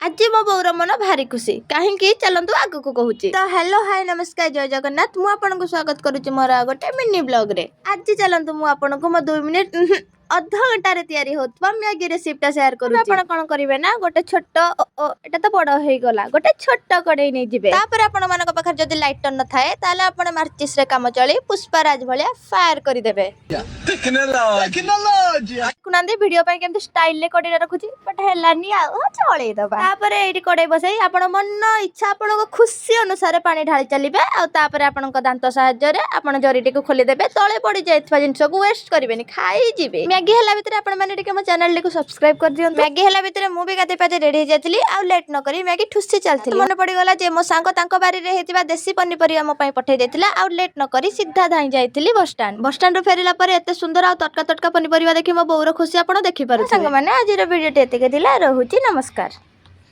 आज मो बोर मन भारी खुशी कहीं चलतु आग को कहूँ तो हेलो हाय नमस्कार जय जगन्नाथ मु आपन स्वागत करुच्ची मोर गोटे मिनी ब्लॉग रे। आज चलतु मु आपन को 2 मिनिट अध घंटा रे तैयारी होतबा मैगी रेसिपी शेयर करू। आपण कोन करिवे ना गोटे छोट एटा तो बड़ होई गला गोटे छोट कड़े नै जिवे तापर आपण मानक पाखर जदी लाइटर न थाए ताले आपण मार्चिस रे काम चली पुष्पराज भलिया फायर करि देबे। टेक्नोलॉजी कुनांदी वीडियो पय केमति स्टाइल ले कड़े रखुची बट हेलानी आ चळे दबा। तापर एडी कड़े बसई आपण मन इच्छा आपण को खुशी अनुसार पानी ढाली चलिबे आ तापर आपण को दांत सहायता रे आपण जरीटी को खोली देबे तळे पड़ी जायथवा जिंस को वेस्ट करिवेनी खाई जिवे। मैगी हला भितर आपण माने टिके मो चैनल को सब्सक्राइब कर दियौ। मैगी हला भितर मु भी गाते पाते रेडी जायतली आ लेट न करी मैगी ठुसी चलथि मन पड़ी गला जे मो सांग तांको बारी रे हेतिबा देसी पनीपरिया मो पई पठै देथिला आ लेट न करी सीधा धाई जायतली बस स्टैंड रो फेरिला पर एते सुंदर आ तटका तटका पनीपरिया देखि मो बौर खुशी आपण देखि पारु। सांग माने आज रो वीडियो टे एते के दिला रहूची नमस्कार।